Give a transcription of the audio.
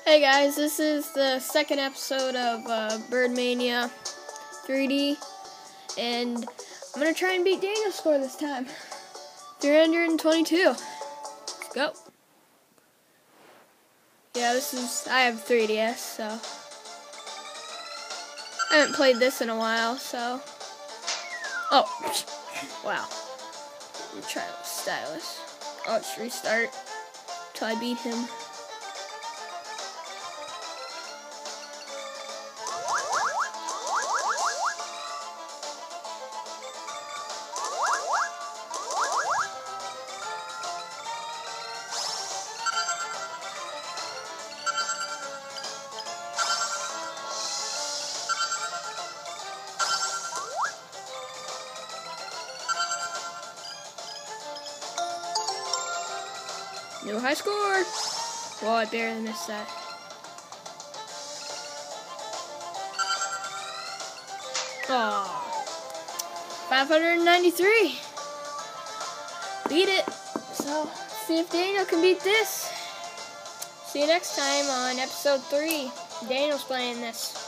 Hey guys, this is the second episode of Mania 3D, and I'm going to try and beat Daniel's score this time. 322. Let's go. Yeah, I have 3DS, so I haven't played this in a while, so. Oh, wow. Let me try to stylus. Oh, let's restart till I beat him. New high score! Whoa, I barely missed that. Aww. 593. Beat it. So, see if Daniel can beat this. See you next time on episode 3. Daniel's playing this.